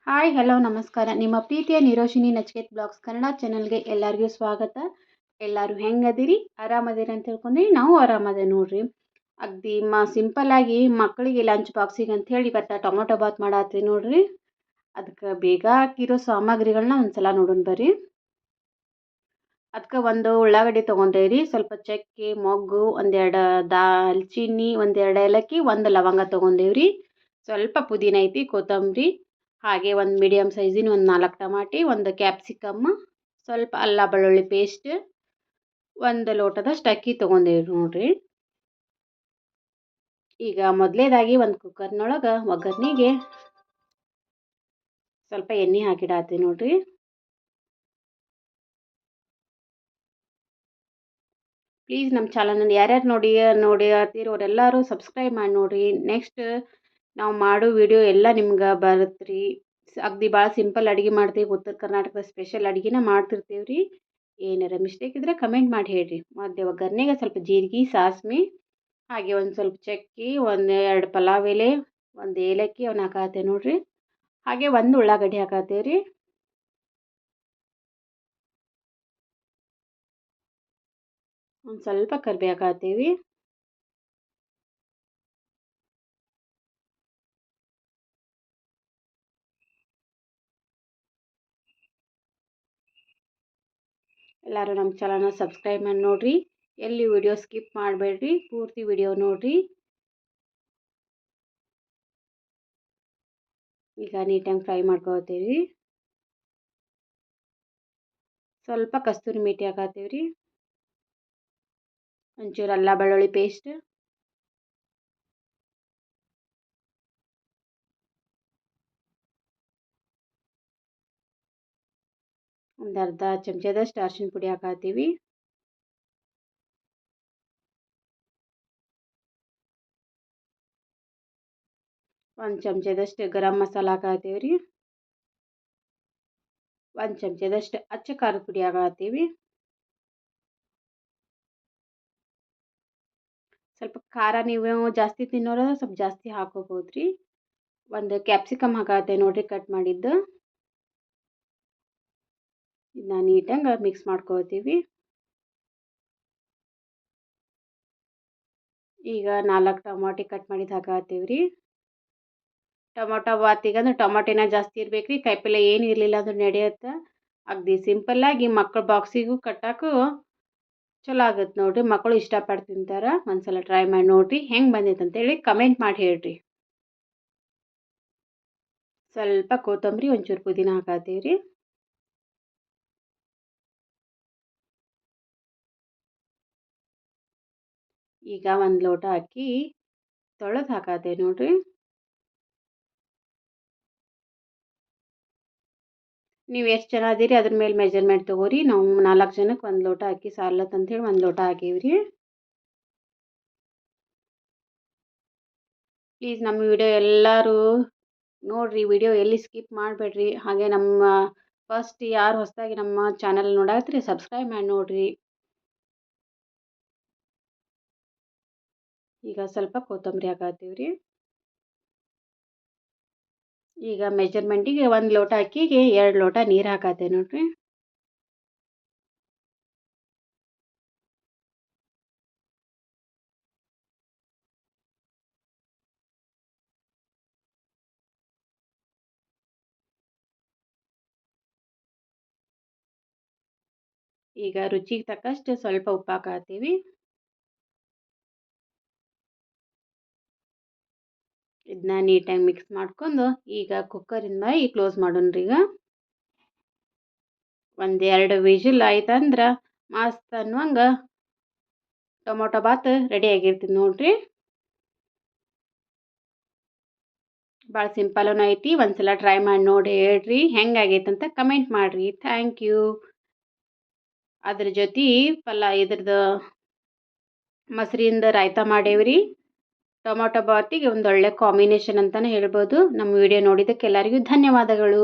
Hi hello ನಮಸ್ಕಾರ. ನಿಮ್ಮ ಪ್ರೀತಿಯ ನಿರೋಶಿನಿ ನಚಿಕೇತ್ ಬ್ಲಾಗ್ಸ್ ಕನ್ನಡ ಚಾನಲ್ಗೆ ಎಲ್ಲರಿಗೂ ಸ್ವಾಗತ. ಎಲ್ಲರೂ ಹೆಂಗದಿರಿ? ಆರಾಮದಿರಿ ಅಂತ ತಿಳ್ಕೊಂಡ್ರಿ. ನಾವು ಆರಾಮದೆ ನೋಡ್ರಿ. ಅಗ್ದಿ ಸಿಂಪಲ್ಲಾಗಿ ಮಕ್ಕಳಿಗೆ ಲಂಚ್ ಬಾಕ್ಸಿಗೆ ಅಂಥೇಳಿ ಇವತ್ತು ಟೊಮೊಟೊ ಬಾತ್ ಮಾಡತ್ತೀವಿ ನೋಡ್ರಿ. ಅದಕ್ಕೆ ಬೇಗ ಹಾಕಿರೋ ಸಾಮಗ್ರಿಗಳನ್ನ ಒಂದ್ಸಲ ನೋಡೋಣ ಬರ್ರಿ. ಅದಕ್ಕೆ ಒಂದು ಉಳ್ಳಾಗಡ್ಡಿ ತೊಗೊಂಡೇವ್ರಿ, ಸ್ವಲ್ಪ ಚಕ್ಕೆ ಮೊಗ್ಗು, ಒಂದೆರಡು ದಾಲ್ಚಿನ್ನಿ, ಒಂದೆರಡು ಏಲಕ್ಕಿ, ಒಂದು ಲವಂಗ ತೊಗೊಂಡೇವ್ರಿ. ಸ್ವಲ್ಪ ಪುದೀನ ಐತಿ, ಕೊತ್ತಂಬರಿ, ಹಾಗೆ ಒಂದು ಮೀಡಿಯಮ್ ಸೈಜಿನ ಒಂದು 4 ಟಮಾಟಿ, ಒಂದು ಕ್ಯಾಪ್ಸಿಕಮ್, ಸ್ವಲ್ಪ ಅಲ್ಲ ಬೆಳ್ಳುಳ್ಳಿ ಪೇಸ್ಟ್, ಒಂದು ಲೋಟದಷ್ಟು ಅಕ್ಕಿ ತೊಗೊಂಡೇವ್ರಿ ನೋಡ್ರಿ. ಈಗ ಮೊದಲೇದಾಗಿ ಒಂದು ಕುಕ್ಕರ್ನೊಳಗೆ ಒಗ್ಗರಣೆಗೆ ಸ್ವಲ್ಪ ಎಣ್ಣೆ ಹಾಕಿಡಾತ್ತೀವಿ ನೋಡ್ರಿ. ಪ್ಲೀಸ್ ನಮ್ಮ ಚಾನಲ್ನ ಯಾರ್ಯಾರು ನೋಡಿರ್ತೀರೋ ಅವರೆಲ್ಲರೂ ಸಬ್ಸ್ಕ್ರೈಬ್ ಮಾಡಿ ನೋಡಿರಿ. ನೆಕ್ಸ್ಟ್ ನಾವು ಮಾಡೋ ವಿಡಿಯೋ ಎಲ್ಲ ನಿಮ್ಗೆ ಬರುತ್ತೆ ರೀ. ಅಗದಿ ಭಾಳ ಸಿಂಪಲ್ ಅಡುಗೆ ಮಾಡ್ತೀವಿ. ಉತ್ತರ ಕರ್ನಾಟಕದ ಸ್ಪೆಷಲ್ ಅಡುಗೆನ ಮಾಡ್ತಿರ್ತೀವಿ ರೀ. ಏನಾರ ಮಿಸ್ಟೇಕ್ ಇದ್ದರೆ ಕಮೆಂಟ್ ಮಾಡಿ ಹೇಳ್ರಿ. ಮತ್ತು ಒಗ್ಗರಣೆಗೆ ಸ್ವಲ್ಪ ಜೀರಿಗೆ, ಸಾಸ್ಮೆ, ಹಾಗೆ ಒಂದು ಸ್ವಲ್ಪ ಚಕ್ಕೆ, ಒಂದು 2 ಪಲಾವ್ ಎಲೆ, ಒಂದು ಏಲಕ್ಕಿ ಅವನ್ನ ಹಾಕತ್ತೇವೆ ನೋಡ್ರಿ. ಹಾಗೆ ಒಂದು ಉಳ್ಳಾಗಡ್ಡಿ ಹಾಕತ್ತೇವೆ ರೀ. ಒಂದು ಸ್ವಲ್ಪ ಕರಿಬೇವು ಹಾಕತ್ತೀವಿ. ಎಲ್ಲರೂ ನಮ್ಮ ಚಾನಲ್ನ ಸಬ್ಸ್ಕ್ರೈಬ್ ಮಾಡಿ ನೋಡಿರಿ. ಎಲ್ಲಿ ವಿಡಿಯೋ ಸ್ಕಿಪ್ ಮಾಡಬೇಡ್ರಿ, ಪೂರ್ತಿ ವಿಡಿಯೋ ನೋಡಿರಿ. ಈಗ ನೀಟಾಗಿ ಫ್ರೈ ಮಾಡ್ಕೊತೀವಿ. ಸ್ವಲ್ಪ ಕಸ್ತೂರಿ ಮೇಥಿ ಹಾಕತ್ತೀವಿ ರೀ. ಒಂಚೂರು ಅಲ್ಲ ಬೆಳ್ಳುಳ್ಳಿ ಪೇಸ್ಟ್, ಒಂದು ಅರ್ಧ ಚಮಚದಷ್ಟು ಅರಿಶಿನ ಪುಡಿ ಹಾಕತ್ತೀವಿ. ಒಂದು ಚಮಚದಷ್ಟು ಗರಂ ಮಸಾಲ ಹಾಕತ್ತೀವಿ ರೀ. ಒಂದು ಚಮಚದಷ್ಟು ಅಚ್ಚ ಖಾರದ ಪುಡಿ ಹಾಕತ್ತೀವಿ. ಸ್ವಲ್ಪ ಖಾರ ನೀವು ಜಾಸ್ತಿ ತಿನ್ನೋರು ಸ್ವಲ್ಪ ಜಾಸ್ತಿ ಹಾಕೋಬೋದು ರೀ. ಒಂದು ಕ್ಯಾಪ್ಸಿಕಮ್ ಹಾಕತ್ತೆ ನೋಡಿರಿ, ಕಟ್ ಮಾಡಿದ್ದು. ಇದನ್ನ ನೀಟಾಗಿ ಮಿಕ್ಸ್ ಮಾಡ್ಕೊತೀವಿ. ಈಗ 4 ಟೊಮಾಟಿ ಕಟ್ ಮಾಡಿದ್ದು ಹಾಕತ್ತೀವಿ ರೀ. ಟೊಮೊಟೊ ಬಾತಿಗಂದ್ರೆ ಟೊಮೊಟೊನ ಜಾಸ್ತಿ ಇರ್ಬೇಕು ರೀ. ಕಾಯಿಪಲ್ಲೆ ಏನು ಇರಲಿಲ್ಲ ಅಂದ್ರೆ ನಡೆಯುತ್ತೆ. ಅಗದಿ ಸಿಂಪಲ್ಲಾಗಿ ಮಕ್ಕಳ ಬಾಕ್ಸಿಗೂ ಕಟ್ಟೋಕ್ಕೂ ಚಲೋ ಆಗುತ್ತೆ ನೋಡಿರಿ. ಮಕ್ಕಳು ಇಷ್ಟಪಟ್ಟು ತಿಂತಾರೆ. ಒಂದ್ಸಲ ಟ್ರೈ ಮಾಡಿ ನೋಡಿರಿ, ಹೆಂಗೆ ಬಂದೈತೆ ಅಂತೇಳಿ ಕಮೆಂಟ್ ಮಾಡಿ ಹೇಳ್ರಿ. ಸ್ವಲ್ಪ ಕೊತ್ತಂಬರಿ, ಒಂಚೂರು ಪುದೀನ ಹಾಕತ್ತೀವಿ ರೀ. ಈಗ ಒಂದು ಲೋಟ ಅಕ್ಕಿ ತೊಳೆದು ಹಾಕತ್ತೇವೆ ನೋಡಿರಿ. ನೀವು ಎಷ್ಟು ಜನ ಅದೀರಿ ಅದ್ರ ಮೇಲೆ ಮೆಜರ್ಮೆಂಟ್ ತೊಗೋರಿ. ನಾವು 4 ಜನಕ್ಕೆ 1 ಲೋಟ ಅಕ್ಕಿ ಸಾರ್ಲತ್ತು ಅಂಥೇಳಿ 1 ಲೋಟ ಹಾಕೀವಿ ರೀ. ಪ್ಲೀಸ್ ನಮ್ಮ ವಿಡಿಯೋ ಎಲ್ಲರೂ ನೋಡಿರಿ. ವಿಡಿಯೋ ಎಲ್ಲಿ ಸ್ಕಿಪ್ ಮಾಡಬೇಡ್ರಿ. ಹಾಗೆ ನಮ್ಮ ಫಸ್ಟ್ ಯಾರು ಹೊಸದಾಗಿ ನಮ್ಮ ಚಾನಲ್ ನೋಡತ್ತೀರಿ ಸಬ್ಸ್ಕ್ರೈಬ್ ಮಾಡಿ ನೋಡಿರಿ. ಈಗ ಸ್ವಲ್ಪ ಕೊತ್ತಂಬರಿ ಹಾಕತ್ತೀವಿ ರೀ. ಈಗ ಮೆಜರ್ಮೆಂಟಿಗೆ 1 ಲೋಟ ಅಕ್ಕಿಗೆ 2 ಲೋಟ ನೀರು ಹಾಕತ್ತೆ ನೋಡಿರಿ. ಈಗ ರುಚಿಗೆ ತಕ್ಕಷ್ಟು ಸ್ವಲ್ಪ ಉಪ್ಪು ಹಾಕತ್ತೀವಿ. ಇದನ್ನ ನೀಟಾಗಿ ಮಿಕ್ಸ್ ಮಾಡ್ಕೊಂಡು ಈಗ ಕುಕ್ಕರಿಂದ ಕ್ಲೋಸ್ ಮಾಡೋಣ ರೀ. ಈಗ 1-2 ವಿಜಿಲ್ ಆಯ್ತಂದ್ರೆ ಮಸ್ತ್ ಅನ್ನುವಂಗೆ ಟೊಮೊಟೊ ಬಾತ್ ರೆಡಿ ಆಗಿರ್ತದೆ ನೋಡಿರಿ. ಭಾಳ ಸಿಂಪಲ್ಲೂ ಐತಿ. ಒಂದ್ಸಲ ಟ್ರೈ ಮಾಡಿ ನೋಡಿ ಹೇಳ್ರಿ ಹೆಂಗಾಗೈತೆ ಅಂತ ಕಮೆಂಟ್ ಮಾಡಿರಿ. Thank you. ಅದ್ರ ಜೊತೆ ಇದ್ರದ್ದು ಮೊಸರಿಂದ ರಾಯ್ತ ಮಾಡೇವ್ರಿ. ಟೊಮೊಟೊ ಬಾತಿಗೆ ಒಂದು ಒಳ್ಳೆ ಕಾಂಬಿನೇಷನ್ ಅಂತಲೇ ಹೇಳ್ಬೋದು. ನಮ್ಮ ವಿಡಿಯೋ ನೋಡಿದ್ದಕ್ಕೆ ಎಲ್ಲರಿಗೂ ಧನ್ಯವಾದಗಳು.